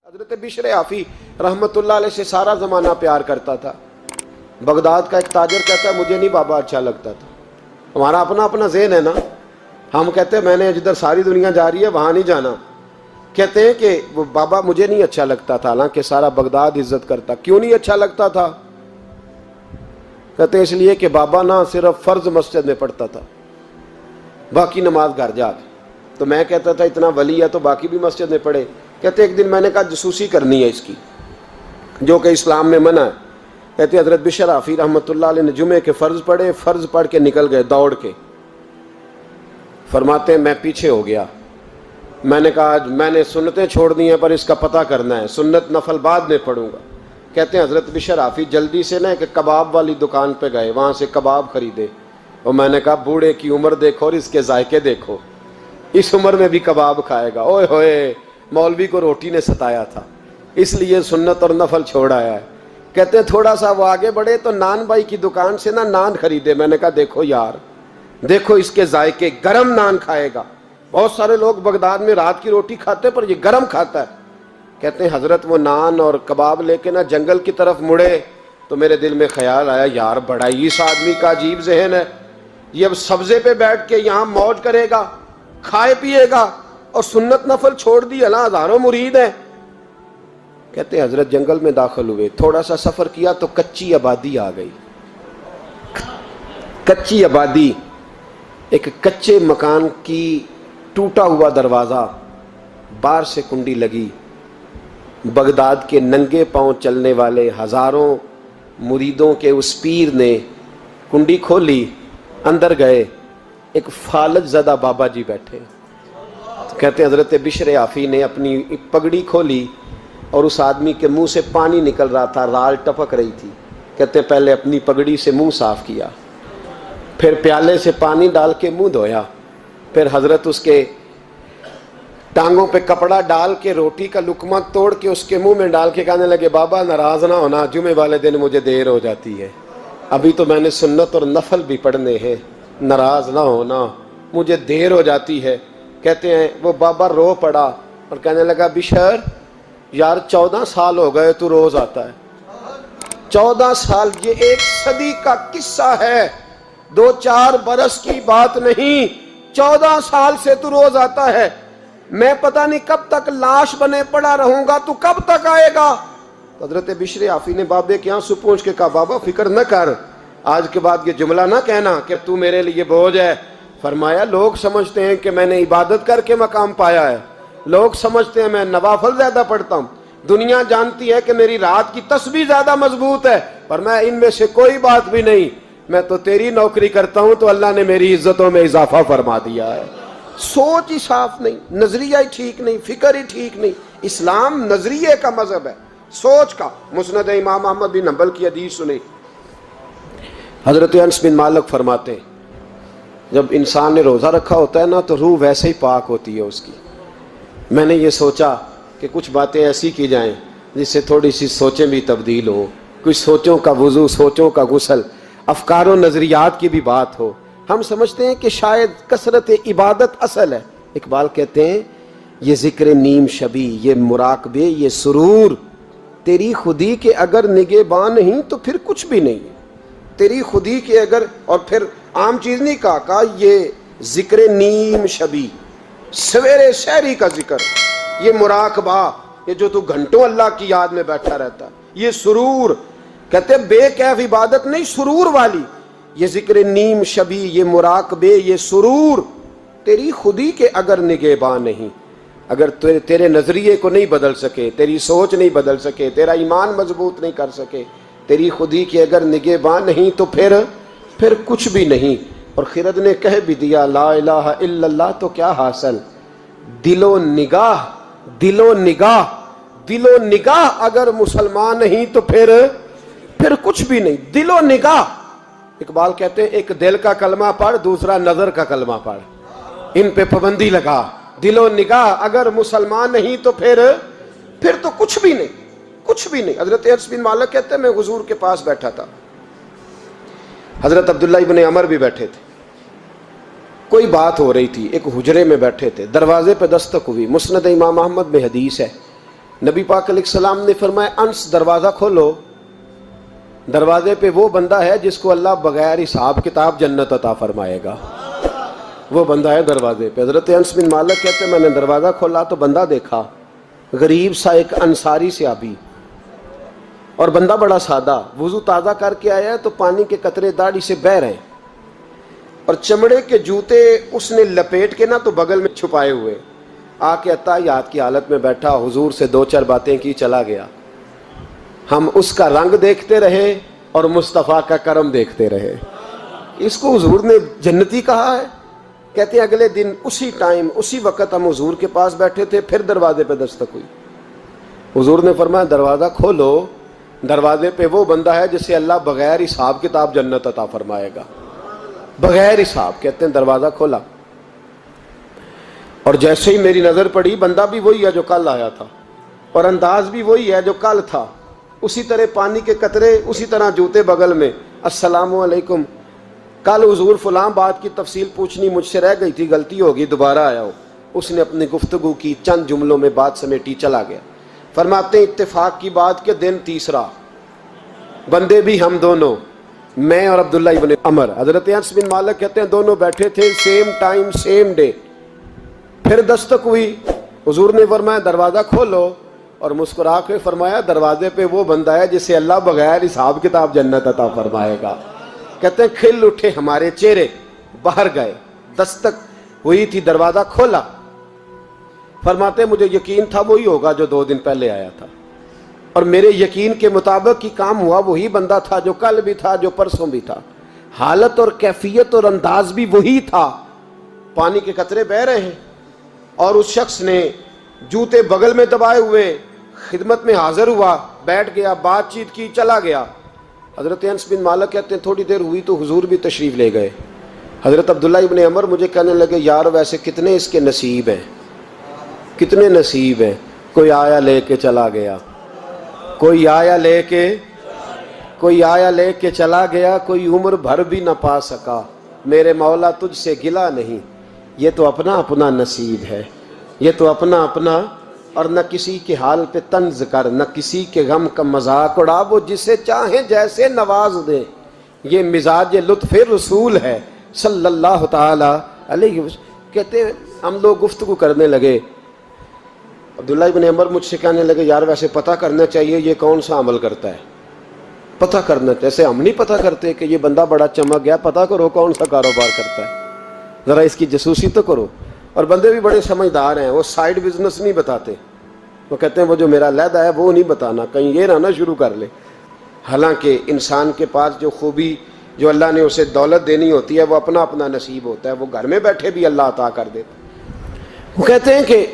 حضرت بشر آفی رحمت اللہ علیہ سے سارا زمانہ پیار کرتا تھا۔ بغداد کا ایک تاجر کہتا ہے مجھے نہیں بابا اچھا لگتا تھا۔ ہمارا اپنا اپنا ذہن ہے نا، ہم کہتے ہیں میں نے جدھر ساری دنیا جا رہی ہے وہاں نہیں جانا، کہتے ہیں کہ وہ بابا مجھے نہیں اچھا لگتا تھا، حالانکہ سارا بغداد عزت کرتا۔ کیوں نہیں اچھا لگتا تھا؟ کہتے ہیں اس لیے کہ بابا نہ صرف فرض مسجد میں پڑھتا تھا، باقی نماز گھر جا کے۔ تو میں کہتا تھا اتنا ولی ہے تو باقی بھی مسجد میں پڑھے۔ کہتے ایک دن میں نے کہا جسوسی کرنی ہے اس کی، جو کہ اسلام میں منع ہے۔ کہتے حضرت بشر آفی رحمۃ اللہ علیہ نے جمعے کے فرض پڑھے، فرض پڑھ کے نکل گئے دوڑ کے۔ فرماتے ہیں میں پیچھے ہو گیا، میں نے کہا آج میں نے سنتیں چھوڑ دی ہیں پر اس کا پتہ کرنا ہے، سنت نفل بعد میں پڑھوں گا۔ کہتے ہیں حضرت بشر آفی جلدی سے نا ایک کباب والی دکان پہ گئے، وہاں سے کباب خریدے، اور میں نے کہا بوڑھے کی عمر دیکھو اور اس کے ذائقے دیکھو، اس عمر میں بھی کباب کھائے گا۔ اوئے ہوئے، مولوی کو روٹی نے ستایا تھا، اس لیے سنت اور نفل چھوڑ آیا ہے۔ کہتے ہیں تھوڑا سا وہ آگے بڑھے تو نان بھائی کی دکان سے نا نان خریدے۔ میں نے کہا دیکھو یار، دیکھو اس کے ذائقے، گرم نان کھائے گا۔ بہت سارے لوگ بغداد میں رات کی روٹی کھاتے پر یہ گرم کھاتا ہے۔ کہتے ہیں حضرت وہ نان اور کباب لے کے نا جنگل کی طرف مڑے تو میرے دل میں خیال آیا یار بڑا ہی اس آدمی کا عجیب ذہن ہے، یہ اب سبزے پہ بیٹھ کے یہاں موج کرے گا، کھائے پیے گا، اور سنت نفل چھوڑ دی، اللہ ہزاروں مرید ہیں۔ کہتے ہیں حضرت جنگل میں داخل ہوئے، تھوڑا سا سفر کیا تو کچی آبادی آ گئی۔ کچی آبادی، ایک کچے مکان کی ٹوٹا ہوا دروازہ، باہر سے کنڈی لگی۔ بغداد کے ننگے پاؤں چلنے والے ہزاروں مریدوں کے اس پیر نے کنڈی کھولی، اندر گئے، ایک فالج زدہ بابا جی بیٹھے۔ کہتے ہیں حضرت بشر آفی نے اپنی پگڑی کھولی اور اس آدمی کے منہ سے پانی نکل رہا تھا، رال ٹپک رہی تھی۔ کہتے ہیں پہلے اپنی پگڑی سے منہ صاف کیا، پھر پیالے سے پانی ڈال کے منہ دھویا، پھر حضرت اس کے ٹانگوں پہ کپڑا ڈال کے روٹی کا لقمہ توڑ کے اس کے منہ میں ڈال کے کہنے لگے بابا ناراض نہ ہونا، جمعے والے دن مجھے دیر ہو جاتی ہے، ابھی تو میں نے سنت اور نفل بھی پڑھنے ہیں، ناراض نہ ہونا، مجھے دیر ہو جاتی ہے۔ کہتے ہیں وہ بابا رو پڑا اور کہنے لگا بشر یار 14 سال ہو گئے تو روز آتا ہے، 14 سال، یہ 1 صدی کا قصہ ہے، 2-4 برس کی بات نہیں، 14 سال سے تو روز آتا ہے، میں پتہ نہیں کب تک لاش بنے پڑا رہوں گا، تو کب تک آئے گا؟ حضرت بشر آفی نے بابے کے آنسو پوچھ کے کہا بابا فکر نہ کر، آج کے بعد یہ جملہ نہ کہنا کہ تو میرے لیے بوجھ ہے۔ فرمایا لوگ سمجھتے ہیں کہ میں نے عبادت کر کے مقام پایا ہے، لوگ سمجھتے ہیں میں نوافل زیادہ پڑھتا ہوں، دنیا جانتی ہے کہ میری رات کی تسبیح زیادہ مضبوط ہے، پر میں ان میں سے کوئی بات بھی نہیں، میں تو تیری نوکری کرتا ہوں تو اللہ نے میری عزتوں میں اضافہ فرما دیا ہے۔ سوچ ہی صاف نہیں، نظریہ ہی ٹھیک نہیں، فکر ہی ٹھیک نہیں۔ اسلام نظریے کا مذہب ہے، سوچ کا۔ مسند امام احمد بن حنبل کی حدیث سنی، حضرت انس بن مالک فرماتے ہیں جب انسان نے روزہ رکھا ہوتا ہے نا تو روح ویسے ہی پاک ہوتی ہے اس کی۔ میں نے یہ سوچا کہ کچھ باتیں ایسی کی جائیں جس سے تھوڑی سی سوچیں بھی تبدیل ہوں، کچھ سوچوں کا وضو، سوچوں کا غسل، افکار و نظریات کی بھی بات ہو۔ ہم سمجھتے ہیں کہ شاید کثرت عبادت اصل ہے۔ اقبال کہتے ہیں یہ ذکر نیم شبی، یہ مراقبے، یہ سرور، تیری خودی کے اگر نگہباں نہیں تو پھر کچھ بھی نہیں، تیری خودی کے اگر، اور پھر عام چیز نہیں کہا یہ ذکر نیم شبی، سویرے شہری کا ذکر، یہ مراقبہ، یہ جو تو گھنٹوں اللہ کی یاد میں بیٹھا رہتا ہے، یہ سرور، کہتے بے کیف عبادت نہیں، سرور والی، یہ ذکر نیم شبی، یہ مراقبے، یہ سرور، تیری خودی کے اگر نگہباں نہیں، اگر تیرے نظریے کو نہیں بدل سکے، تیری سوچ نہیں بدل سکے، تیرا ایمان مضبوط نہیں کر سکے، تیری خودی کے اگر نگہباں نہیں تو پھر کچھ بھی نہیں۔ اور خرد نے کہہ بھی دیا لا الہ الا اللہ تو کیا حاصل، دل و نگاہ، دل و نگاہ، دل و نگاہ اگر مسلمان نہیں تو پھر کچھ بھی نہیں، دل و نگاہ۔ اقبال کہتے ہیں ایک دل کا کلمہ پڑھ، دوسرا نظر کا کلمہ پڑھ، ان پہ پابندی لگا۔ دل و نگاہ اگر مسلمان نہیں تو پھر تو کچھ بھی نہیں، کچھ بھی نہیں۔ حضرت انس بن مالک کہتے ہیں میں حضور کے پاس بیٹھا تھا، حضرت عبداللہ ابن عمر بھی بیٹھے تھے، کوئی بات ہو رہی تھی، ایک حجرے میں بیٹھے تھے، دروازے پہ دستک ہوئی۔ مسند امام احمد میں حدیث ہے نبی پاک علیہ السلام نے فرمایا انس دروازہ کھولو، دروازے پہ وہ بندہ ہے جس کو اللہ بغیر حساب کتاب جنت عطا فرمائے گا، وہ بندہ ہے دروازے پہ۔ حضرت انس بن مالک کہتے ہیں میں نے دروازہ کھولا تو بندہ دیکھا، غریب سا ایک انصاری صحابی، اور بندہ بڑا سادہ، وضو تازہ کر کے آیا ہے تو پانی کے قطرے داڑھی سے بہہ رہے ہیں، اور چمڑے کے جوتے اس نے لپیٹ کے تو بغل میں چھپائے ہوئے، آ کے اتحیات کی حالت میں بیٹھا، حضور سے دو چار باتیں کی، چلا گیا۔ ہم اس کا رنگ دیکھتے رہے اور مصطفیٰ کا کرم دیکھتے رہے۔ اس کو حضور نے جنتی کہا ہے۔ کہتے ہیں اگلے دن اسی ٹائم اسی وقت ہم حضور کے پاس بیٹھے تھے، پھر دروازے پہ دستک ہوئی، حضور نے فرمایا دروازہ کھولو، دروازے پہ وہ بندہ ہے جسے اللہ بغیر حساب کتاب جنت عطا فرمائے گا، بغیر حساب۔ کہتے ہیں دروازہ کھولا، اور جیسے ہی میری نظر پڑی، بندہ بھی وہی ہے جو کل آیا تھا، اور انداز بھی وہی ہے جو کل تھا، اسی طرح پانی کے قطرے، اسی طرح جوتے بغل میں، السلام علیکم، کل حضور فلاں بات کی تفصیل پوچھنی مجھ سے رہ گئی تھی، غلطی ہوگی، دوبارہ آیا ہو۔ اس نے اپنی گفتگو کی، چند جملوں میں بات سمیٹی، چلا گیا۔ فرماتے ہیں اتفاق کی بات کہ دن تیسرا، بندے بھی ہم دونوں، میں اور عبداللہ ابن عمر، حضرت انس بن مالک کہتے ہیں دونوں بیٹھے تھے، سیم ٹائم سیم ڈے۔ پھر دستک ہوئی، حضور نے فرمایا دروازہ کھولو، اور مسکرا کے فرمایا دروازے پہ وہ بندہ ہے جسے اللہ بغیر حساب کتاب جنت عطا فرمائے گا۔ کہتے ہیں کھل اٹھے ہمارے چہرے، باہر گئے، دستک ہوئی تھی، دروازہ کھولا۔ فرماتے ہیں مجھے یقین تھا وہی ہوگا جو 2 دن پہلے آیا تھا، اور میرے یقین کے مطابق ہی کام ہوا، وہی بندہ تھا جو کل بھی تھا، جو پرسوں بھی تھا، حالت اور کیفیت اور انداز بھی وہی تھا۔ پانی کے قطرے بہہ رہے ہیں، اور اس شخص نے جوتے بغل میں دبائے ہوئے خدمت میں حاضر ہوا، بیٹھ گیا، بات چیت کی، چلا گیا۔ حضرت انس بن مالک کہتے ہیں تھوڑی دیر ہوئی تو حضور بھی تشریف لے گئے۔ حضرت عبداللہ ابن عمر مجھے کہنے لگے یار ویسے کتنے اس کے نصیب ہیں، کتنے نصیب ہیں، کوئی آیا لے کے چلا گیا، کوئی آیا لے کے چلا گیا، کوئی عمر بھر بھی نہ پا سکا، میرے مولا تجھ سے گلہ نہیں، یہ تو اپنا اپنا نصیب ہے، یہ تو اپنا اپنا، اور نہ کسی کے حال پہ طنز کر، نہ کسی کے غم کا مذاق اڑا، وہ جسے چاہیں جیسے نواز دے، یہ مزاج لطف رسول ہے صلی اللہ تعالی علیہ وسلم۔ کہتے ہیں ہم لوگ گفتگو کرنے لگے، عبداللہ ابن عمر مجھ سے کہنے لگے یار ویسے پتہ کرنا چاہیے یہ کون سا عمل کرتا ہے، پتہ کرنا، جیسے ہم نہیں پتہ کرتے کہ یہ بندہ بڑا چمک گیا، پتہ کرو کون سا کاروبار کرتا ہے، ذرا اس کی جاسوسی تو کرو۔ اور بندے بھی بڑے سمجھدار ہیں، وہ سائیڈ بزنس نہیں بتاتے، وہ کہتے ہیں وہ جو میرا علیحدہ ہے وہ نہیں بتانا، کہیں یہ نہ شروع کر لے۔ حالانکہ انسان کے پاس جو خوبی، جو اللہ نے اسے دولت دینی ہوتی ہے، وہ اپنا اپنا نصیب ہوتا ہے، وہ گھر میں بیٹھے بھی اللہ عطا کر دیتا۔ وہ کہتے ہیں کہ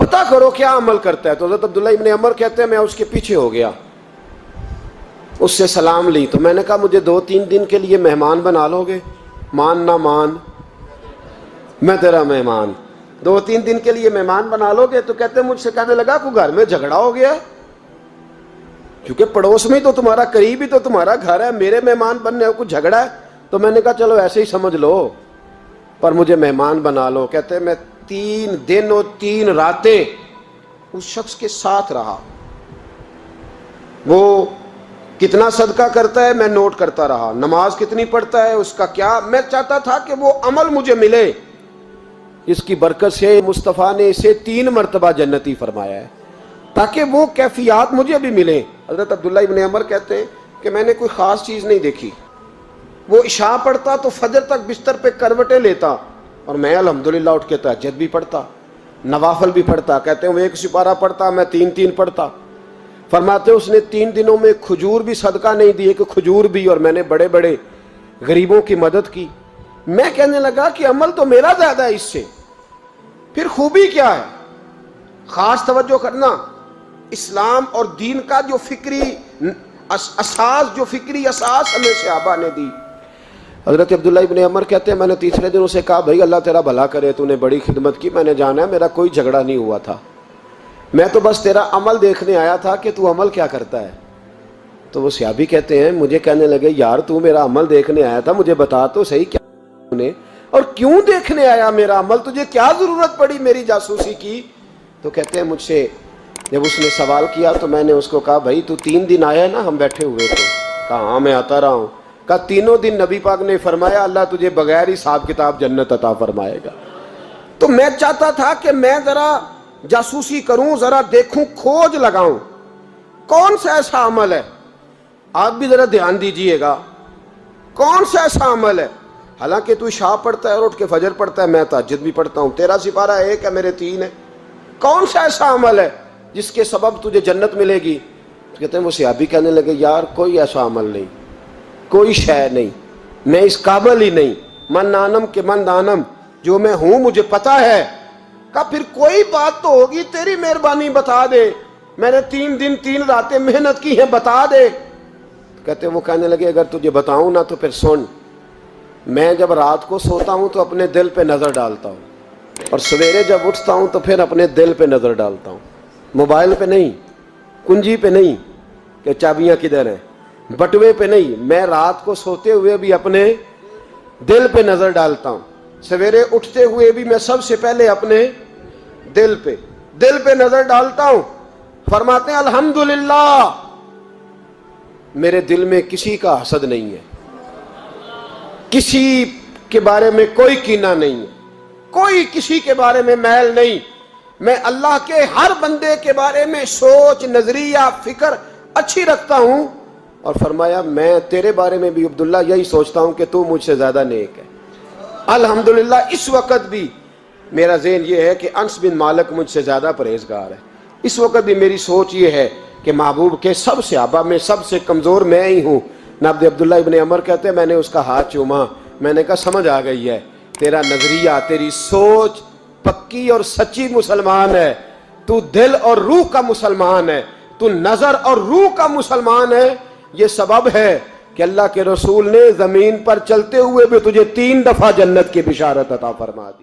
پتہ کرو کیا عمل کرتا ہے۔ تو حضرت عبداللہ ابن عمر کہتے ہیں میں اس کے پیچھے ہو گیا، اس سے سلام لی، تو میں نے کہا مجھے 2-3 دن کے لیے مہمان بنا لو گے، مان نہ مان میں تیرا مہمان، 2-3 دن کے لیے مہمان بنا لو گے؟ تو کہتے ہیں مجھ سے کہنے لگا کوئی گھر میں جھگڑا ہو گیا، کیونکہ پڑوس میں تو تمہارا، قریب ہی تو تمہارا گھر ہے، میرے مہمان بننے کو جھگڑا ہے؟ تو میں نے کہا چلو ایسے ہی سمجھ لو، پر مجھے مہمان بنا لو۔ کہتے ہیں میں 3 دن اور 3 راتیں اس شخص کے ساتھ رہا، وہ کتنا صدقہ کرتا ہے میں نوٹ کرتا رہا، نماز کتنی پڑھتا ہے، اس کا کیا، میں چاہتا تھا کہ وہ عمل مجھے ملے، اس کی برکت سے مصطفیٰ نے اسے 3 مرتبہ جنتی فرمایا ہے تاکہ وہ کیفیات مجھے بھی ملیں۔ حضرت عبداللہ ابن عمر کہتے ہیں کہ میں نے کوئی خاص چیز نہیں دیکھی، وہ عشاء پڑھتا تو فجر تک بستر پہ کروٹیں لیتا، اور میں الحمدللہ اٹھ کے تہجد بھی پڑھتا، نوافل بھی پڑھتا۔ کہتے ہیں وہ 1 سپارہ پڑھتا، میں 3 پڑھتا۔ فرماتے اس نے 3 دنوں میں کھجور بھی صدقہ نہیں دی، کہ کھجور بھی، اور میں نے بڑے بڑے غریبوں کی مدد کی۔ میں کہنے لگا کہ عمل تو میرا زیادہ ہے اس سے، پھر خوبی کیا ہے؟ خاص توجہ کرنا، اسلام اور دین کا جو فکری اساس، جو فکری اساس ہمیں صحابہ نے دی۔ حضرت عبداللہ ابن عمر کہتے ہیں میں نے تیسرے دن اسے کہا بھائی اللہ تیرا بھلا کرے، تو نے بڑی خدمت کی، میں نے جانا ہے میرا کوئی جھگڑا نہیں ہوا تھا، میں تو بس تیرا عمل دیکھنے آیا تھا کہ تو عمل کیا کرتا ہے۔ تو وہ صحابی کہتے ہیں مجھے کہنے لگے یار تو میرا عمل دیکھنے آیا تھا، مجھے بتا تو صحیح کیا نے، اور کیوں دیکھنے آیا میرا عمل، تجھے کیا ضرورت پڑی میری جاسوسی کی؟ تو کہتے ہیں مجھ سے جب اس نے سوال کیا تو میں نے اس کو کہا بھائی تو 3 دن آیا نا ہم بیٹھے ہوئے تھے؟ کہا ہاں میں آتا رہا ہوں۔ کہا 3 دن نبی پاک نے فرمایا اللہ تجھے بغیر حساب کتاب جنت عطا فرمائے گا۔ تو میں چاہتا تھا کہ میں ذرا جاسوسی کروں، ذرا دیکھوں، کھوج لگاؤں کون سا ایسا عمل ہے، آپ بھی ذرا دھیان دیجئے گا، کون سا ایسا عمل ہے، حالانکہ تو عشاء پڑھتا ہے اور اٹھ کے فجر پڑھتا ہے، میں تہجد بھی پڑھتا ہوں، تیرا سپارہ 1 ہے میرے 3 ہے، کون سا ایسا عمل ہے جس کے سبب تجھے جنت ملے گی؟ کہتے ہیں وہ صحابی کہنے لگے یار کوئی ایسا عمل نہیں، کوئی شے نہیں، میں اس قابل ہی نہیں، من نانم کے من دانم، جو میں ہوں مجھے پتا ہے۔ کہا پھر کوئی بات تو ہوگی، تیری مہربانی بتا دے، میں نے 3 دن 3 راتیں محنت کی ہیں، بتا دے۔ کہتے ہیں وہ کہنے لگے اگر تجھے بتاؤں نا تو پھر سن، میں جب رات کو سوتا ہوں تو اپنے دل پہ نظر ڈالتا ہوں، اور سویرے جب اٹھتا ہوں تو پھر اپنے دل پہ نظر ڈالتا ہوں، موبائل پہ نہیں، کنجی پہ نہیں کہ چابیاں کدھر ہیں، بٹوے پہ نہیں، میں رات کو سوتے ہوئے بھی اپنے دل پہ نظر ڈالتا ہوں، سویرے اٹھتے ہوئے بھی میں سب سے پہلے اپنے دل پہ نظر ڈالتا ہوں۔ فرماتے ہیں الحمدللہ میرے دل میں کسی کا حسد نہیں ہے، کسی کے بارے میں کوئی کینہ نہیں ہے، کوئی کسی کے بارے میں میل نہیں، میں اللہ کے ہر بندے کے بارے میں سوچ، نظریہ، فکر اچھی رکھتا ہوں۔ اور فرمایا میں تیرے بارے میں بھی عبداللہ یہی سوچتا ہوں کہ تو مجھ سے زیادہ نیک ہے۔ الحمدللہ اس وقت بھی میرا ذہن یہ ہے کہ انس بن مالک مجھ سے زیادہ پرہیزگار ہے، اس وقت بھی میری سوچ یہ ہے کہ محبوب کے سب صحابہ میں سب سے کمزور میں ہی ہوں۔ نابد عبداللہ ابن عمر کہتے ہیں میں نے اس کا ہاتھ چوما، میں نے کہا سمجھ آ گئی ہے، تیرا نظریہ، تیری سوچ پکی اور سچی مسلمان ہے، تو دل اور روح کا مسلمان ہے، تو نظر اور روح کا مسلمان ہے۔ یہ سبب ہے کہ اللہ کے رسول نے زمین پر چلتے ہوئے بھی تجھے 3 دفعہ جنت کی بشارت عطا فرما دی۔